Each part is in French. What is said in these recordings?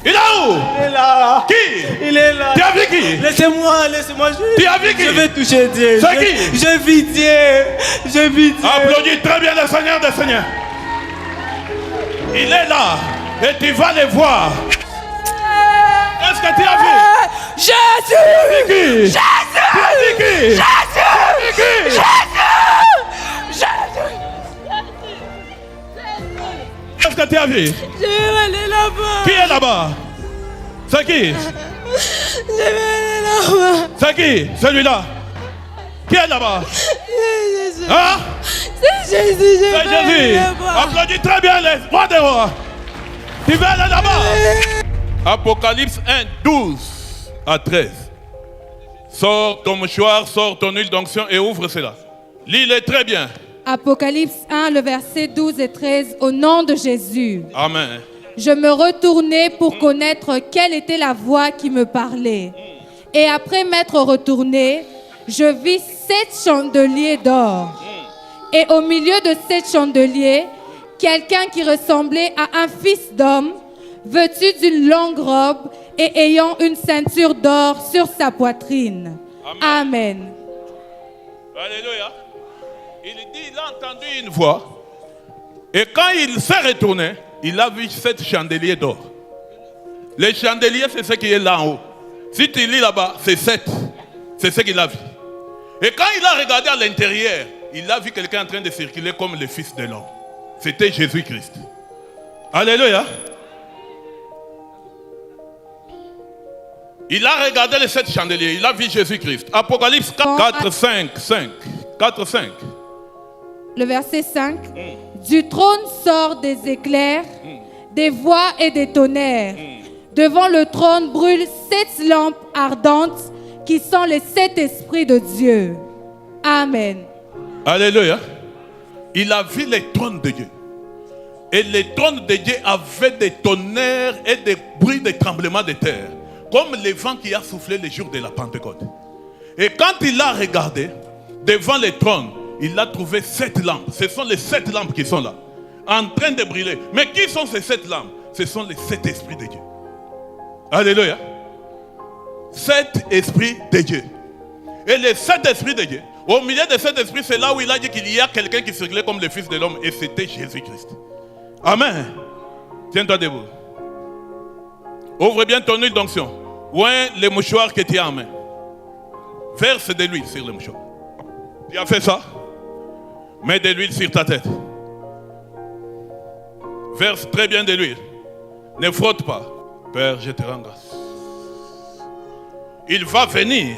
Il est où? Il est là. Qui? Il est là. Tu as vu qui? Laissez-moi. Tu as vu qui? Je vais toucher Dieu. C'est qui? Je vis Dieu. Je vis Dieu. Applaudis très bien le Seigneur des Seigneurs. Il est là et tu vas le voir. Est-ce que tu as vu? Jésus. Qui? Jésus. Tu as vu qui? Jésus. Qui? Jésus. Est-ce que tu as vu? Je vais aller là-bas. Qui est là-bas? C'est qui? Je vais aller là-bas. C'est qui? Celui-là. Qui est là-bas? C'est Jésus. Hein? C'est Jésus. Je C'est vais aller Jésus. là-bas. Applaudis très bien les rois des rois. Tu vas aller là-bas. Apocalypse 1, 12 à 13. Sors ton mouchoir, sors ton huile d'onction et ouvre cela. Lis-le très bien. Apocalypse 1, le verset 12 et 13, au nom de Jésus. Amen. Je me retournai pour connaître quelle était la voix qui me parlait. Et après m'être retourné, je vis 7 chandeliers d'or. Et au milieu de 7 chandeliers, quelqu'un qui ressemblait à un fils d'homme, vêtu d'une longue robe et ayant une ceinture d'or sur sa poitrine. Amen. Alléluia. Il dit, il a entendu une voix. Et quand il s'est retourné, il a vu 7 chandeliers d'or. Les chandeliers, c'est ce qui est là en haut. Si tu lis là-bas, c'est 7. C'est ce qu'il a vu. Et quand il a regardé à l'intérieur, il a vu quelqu'un en train de circuler comme le Fils de l'homme. C'était Jésus-Christ. Alléluia. Il a regardé les 7 chandeliers. Il a vu Jésus-Christ. Apocalypse 4, 5. 4, 5. Le verset 5. Du trône sortent des éclairs, des voix et des tonnerres. Devant le trône brûlent 7 lampes ardentes qui sont les 7 esprits de Dieu. Amen. Alléluia. Il a vu les trônes de Dieu. Et les trônes de Dieu avaient des tonnerres et des bruits de tremblements de terre. Comme le vent qui a soufflé le jour de la Pentecôte. Et quand il a regardé, devant les trônes, il a trouvé 7 lampes. Ce sont les 7 lampes qui sont là, en train de brûler. Mais qui sont ces 7 lampes? Ce sont les 7 esprits de Dieu. Alléluia. 7 esprits de Dieu. Et les 7 esprits de Dieu, au milieu de 7 esprits, c'est là où il a dit qu'il y a quelqu'un qui circulait comme le Fils de l'homme. Et c'était Jésus-Christ. Amen. Tiens-toi debout. Ouvre bien ton huile d'onction. Oint les mouchoirs que tu as en main. Verse de l'huile sur le mouchoir. Tu as fait ça? Mets de l'huile sur ta tête. Verse très bien de l'huile. Ne frotte pas. Père, je te rends grâce. Il va venir.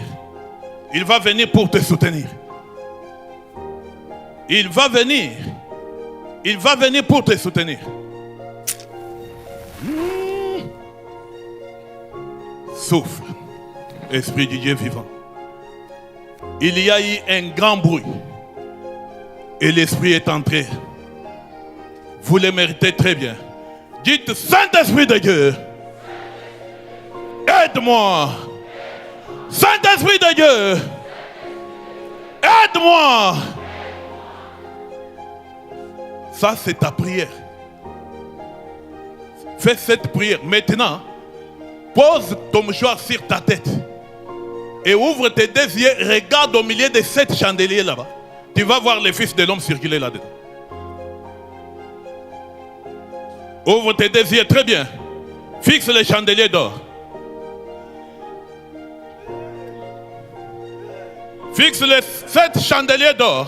Il va venir pour te soutenir. Il va venir. Il va venir pour te soutenir. Souffle, Esprit du Dieu vivant. Il y a eu un grand bruit et l'Esprit est entré. Vous le méritez très bien. Dites, Saint-Esprit de Dieu, aide-moi. Saint-Esprit de Dieu, aide-moi. Ça, c'est ta prière. Fais cette prière maintenant. Pose ton mouchoir sur ta tête et ouvre tes 2 yeux, regarde au milieu de 7 chandeliers là-bas. Tu vas voir le Fils de l'homme circuler là-dedans. Ouvre tes 2 yeux, très bien. Fixe les chandeliers d'or. Fixe les 7 chandeliers d'or.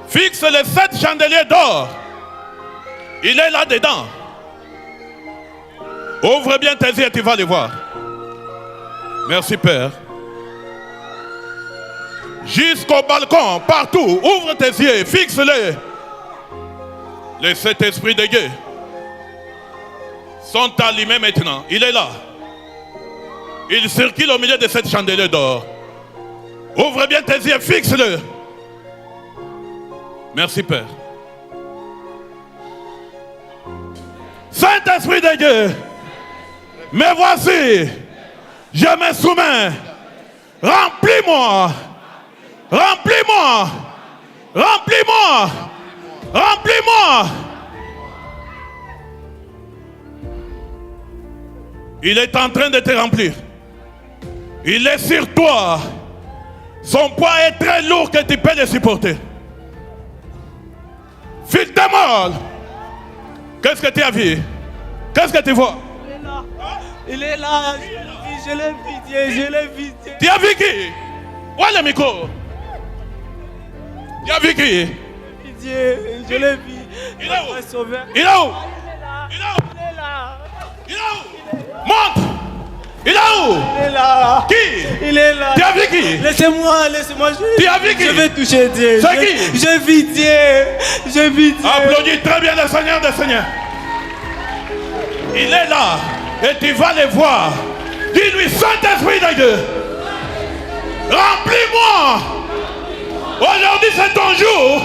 Fixe les 7 chandeliers d'or. Il est là-dedans. Ouvre bien tes yeux et tu vas les voir. Merci Père. Jusqu'au balcon, partout, ouvre tes yeux, fixe-les. Les 7 esprits de Dieu sont allumés maintenant. Il est là. Il circule au milieu de 7 chandeliers d'or. Ouvre bien tes yeux, fixe-le. Merci Père. Saint-Esprit de Dieu, me voici, je me soumets, remplis-moi, remplis-moi, remplis-moi, remplis-moi, Il est en train de te remplir. Il est sur toi. Son poids est très lourd que tu peux le supporter. Fils de mal. Qu'est-ce que tu as vu? Qu'est-ce que tu vois? Il est là. Je l'ai vu, Dieu. Je l'ai vu, Dieu. Tu as vu qui? Où est le micro? Tu as vu qui? Dieu, je l'ai vu. Il est où? Mon sauveur. Il est où? Il est là. Il est où? Il est là. Il est où? Montre. Il est où? Il est là. Qui? Il est là. Tu as vu qui? Laissez-moi. Tu as vu qui? Je vais toucher Dieu. C'est qui? Je vis Dieu. Je vis Dieu. Applaudis très bien le Seigneur des Seigneurs. Il est là et tu vas le voir. Dis-lui, Saint-Esprit de Dieu, remplis-moi. Aujourd'hui c'est ton jour.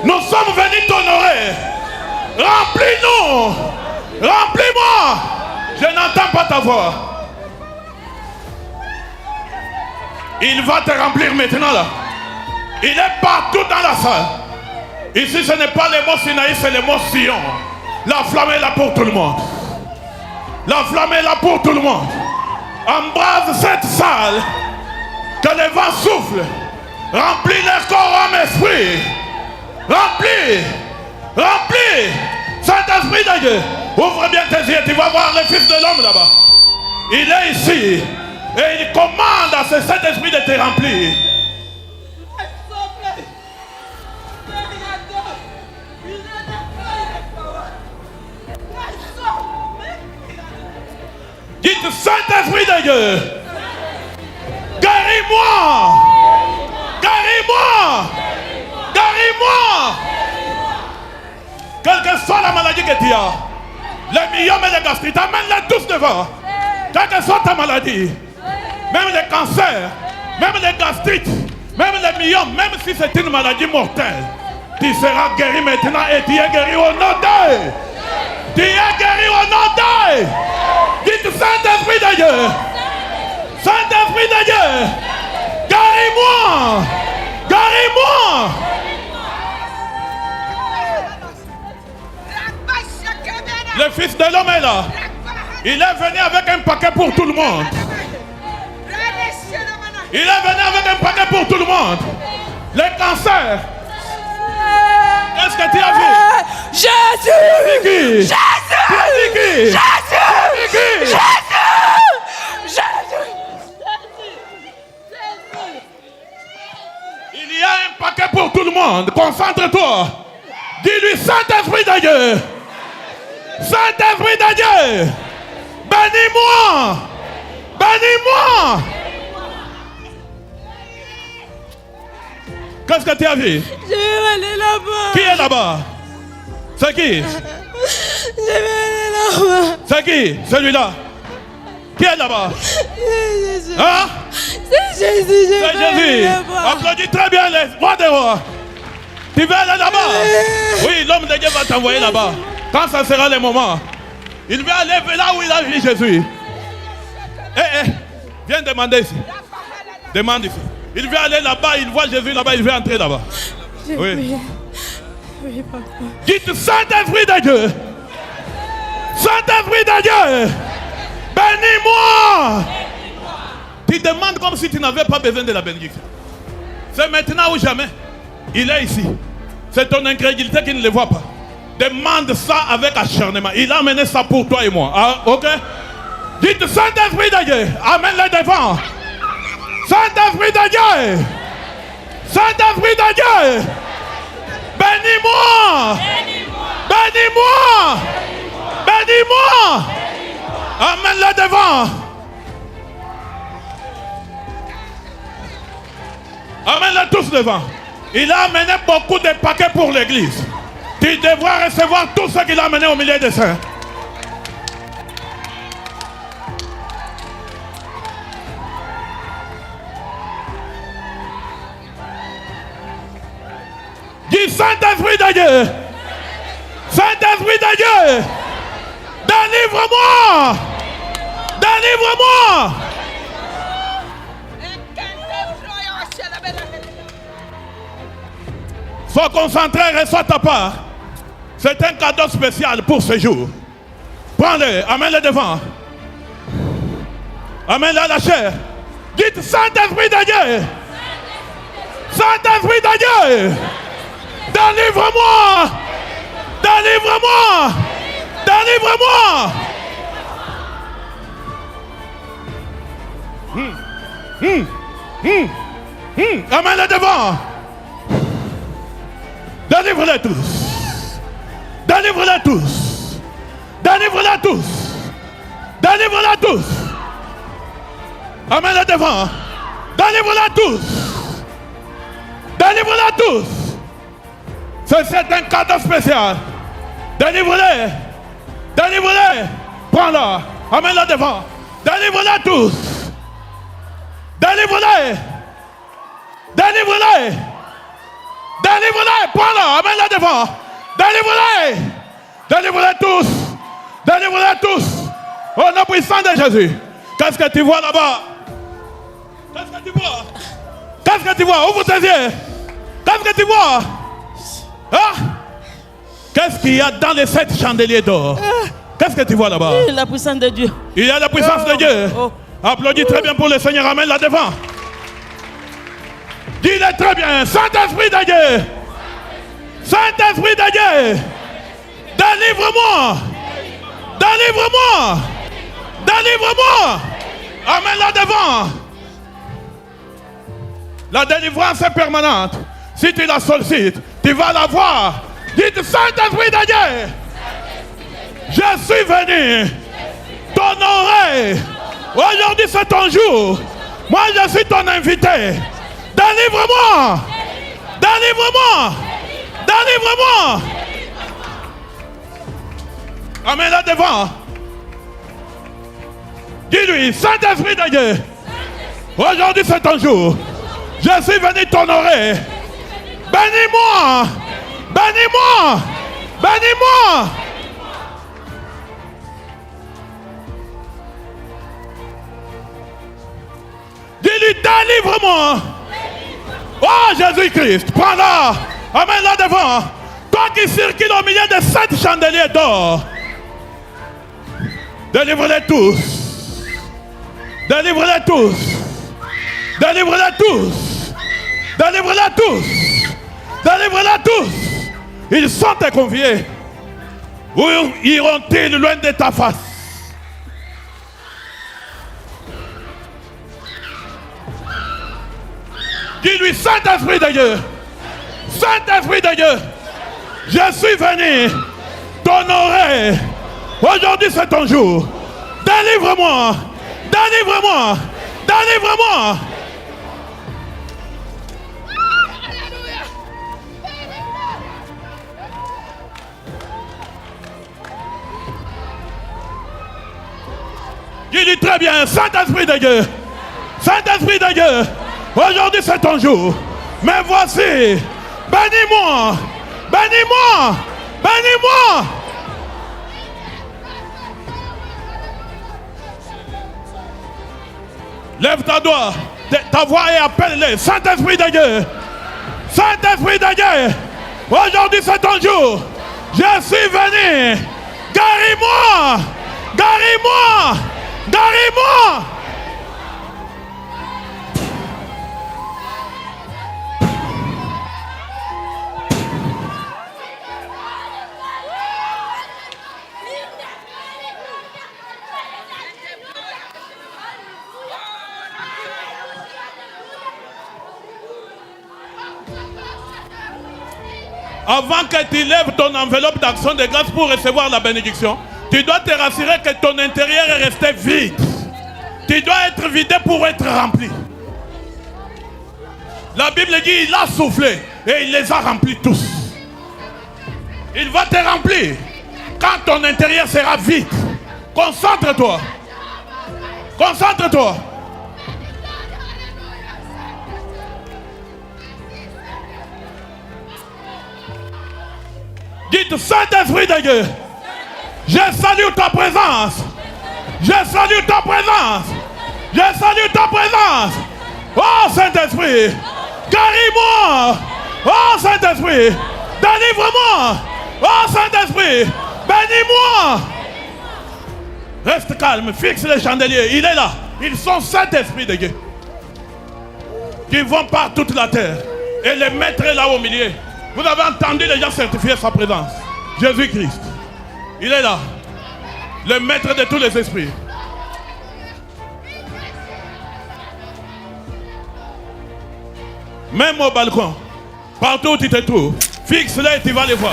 Nous sommes venus t'honorer. Remplis-nous. Remplis-moi. Je n'entends pas ta voix. Il va te remplir maintenant là. Il est partout dans la salle. Ici ce n'est pas le mot Sinaï, c'est le mot Sion. La flamme est là pour tout le monde. La flamme est là pour tout le monde. Embrase cette salle. Que le vent souffle. Remplis leur corps, âme, esprit. Remplis. Remplis. Saint-Esprit de Dieu. Ouvre bien tes yeux. Tu vas voir le Fils de l'homme là-bas. Il est ici. Et il commande à ce Saint-Esprit de te remplir. Dites Saint-Esprit de Dieu, guéris-moi, guéris-moi, guéris-moi. Quelle que soit la maladie que tu as, les myome et les gastrites, amène-les tous devant. Quelle que soit ta maladie, même les cancers, même les gastrites, même les myomes, même si c'est une maladie mortelle, tu seras guéri maintenant et tu es guéri au nom d'eux. Tu es guéri au nom d'eux. Dites Saint-Esprit de Dieu. Saint-Esprit de Dieu. Guéris-moi. Guéris-moi. Le Fils de l'homme est là. Il est venu avec un paquet pour tout le monde. Il est venu avec un paquet pour tout le monde. Les cancers. Qu'est-ce que tu as vu? Jésus! Jésus! Jésus! Jésus! Il y a un paquet pour tout le monde. Concentre-toi. Dis-lui Saint-Esprit de Dieu. Saint-Esprit de Dieu. Bénis-moi. Bénis-moi. Qu'est-ce que tu as vu? Je vais aller là-bas. Qui est là-bas? C'est qui? Je vais aller là-bas. C'est qui? Celui-là. Qui est là-bas? C'est Jésus. Hein? C'est Jésus. Je C'est vais aller Jésus. là-bas. Applaudis très bien les rois des rois. Tu vas aller là-bas? Oui, l'homme de Dieu va t'envoyer là-bas. Quand ça sera le moment. Il va aller là où il a vu Jésus. Viens demander ici. Demande ici. Il veut aller là-bas, il voit Jésus là-bas, il veut entrer là-bas. Oui. Oui, papa. Dites Saint-Esprit de Dieu. Saint-Esprit de Dieu. Bénis-moi. Tu demandes comme si tu n'avais pas besoin de la bénédiction. C'est maintenant ou jamais. Il est ici. C'est ton incrédulité qui ne le voit pas. Demande ça avec acharnement. Il a amené ça pour toi et moi. Ah, ok? Dites Saint-Esprit de Dieu. Amène-le devant. Saint-Esprit de Dieu. Saint-Esprit de Dieu. Bénis-moi. Bénis-moi. Bénis-moi. Amène-le devant. Amène-le tous devant. Il a amené beaucoup de paquets pour l'église. Tu devras recevoir tout ce qu'il a amené au milieu des saints. Dis Saint-Esprit de Dieu. Saint-Esprit de Dieu. Délivre-moi. Délivre-moi. Sois concentré, reçois ta part. C'est un cadeau spécial pour ce jour. Prends-le, amène-le devant. Amen, là, la chair. Dites Saint-Esprit de Dieu. Saint-Esprit de Dieu. Délivre-moi. Délivre-moi. Délivre-moi. Amen, là devant. Délivre-les tous. Délivre-les tous. Délivre-les tous. Délivre-les tous. Amen, là devant. Délivre-les tous. Délivre-les tous. C'est un cadeau spécial. Délivre-les. Délivre-les. Prends-la. Amen, là devant. Délivre-les tous. Délivre-les. Délivre-les. Délivre-les. Prends-la. Amen, là devant. Délivre-les. Délivre-les tous. Délivre-les tous. Au nom puissant de Jésus. Qu'est-ce que tu vois là-bas? Qu'est-ce que tu vois? Qu'est-ce que tu vois? Ouvre tes yeux. Qu'est-ce que tu vois? Hein? Qu'est-ce qu'il y a dans les 7 chandeliers d'or? Qu'est-ce que tu vois là-bas? La puissance de Dieu. Il y a la puissance de Dieu. Applaudis très bien pour le Seigneur. Amen là devant. Dis-le très bien. Saint-Esprit de Dieu. Saint-Esprit de Dieu. Délivre-moi. Délivre-moi. Délivre-moi. Amen là devant. La délivrance est permanente. Si tu la sollicites, tu vas la voir. Dites Saint-Esprit de Dieu. Je suis venu t'honorer. Aujourd'hui c'est ton jour. Moi je suis ton invité. Délivre-moi. Délivre-moi. Délivre-moi. Amen là devant. Dis-lui, Saint-Esprit de Dieu. Aujourd'hui c'est ton jour. Je suis venu t'honorer. Bénis-moi. Bénis-moi. Bénis-moi. Dis-lui, délivre-moi. Oh Jésus-Christ, prends-la. Amen là devant. Toi qui circule au milieu de 7 chandeliers d'or. Délivre-les tous. Délivre-les tous. Délivre-les tous. Délivre-les tous. Délivre-les tous. Ils sont tes conviés. Où iront-ils loin de ta face? Dis-lui, Saint-Esprit de Dieu. Saint-Esprit de Dieu. Je suis venu t'honorer. Aujourd'hui c'est ton jour. Délivre-moi. Délivre-moi. Délivre-moi. Dis-lui très bien, Saint-Esprit de Dieu. Saint-Esprit de Dieu. Aujourd'hui c'est ton jour. Mais voici. Bénis-moi. Bénis-moi. Bénis-moi. Lève ta doigt, ta voix et appelle-les. Saint-Esprit de Dieu. Saint-Esprit de Dieu. Aujourd'hui c'est ton jour. Je suis venu. Guéris-moi. Guéris-moi. Guéris-moi. Avant que tu lèves ton enveloppe d'action de grâce pour recevoir la bénédiction, tu dois te rassurer que ton intérieur est resté vide. Tu dois être vidé pour être rempli. La Bible dit il a soufflé et il les a remplis tous. Il va te remplir quand ton intérieur sera vide. Concentre-toi. Concentre-toi. Dites Saint-Esprit de Dieu. Je salue ta présence. Je salue ta présence. Je salue ta présence. Oh Saint-Esprit. Guéris-moi. Oh Saint-Esprit. Délivre-moi. Oh Saint-Esprit. Bénis-moi. Reste calme. Fixe le chandelier. Il est là. Ils sont sept esprits de Dieu qui vont par toute la terre. Et le maître est là au milieu. Vous avez entendu les gens certifier sa présence. Jésus-Christ. Il est là. Le maître de tous les esprits. Même au balcon, partout où tu te trouves, fixe-les et tu vas les voir.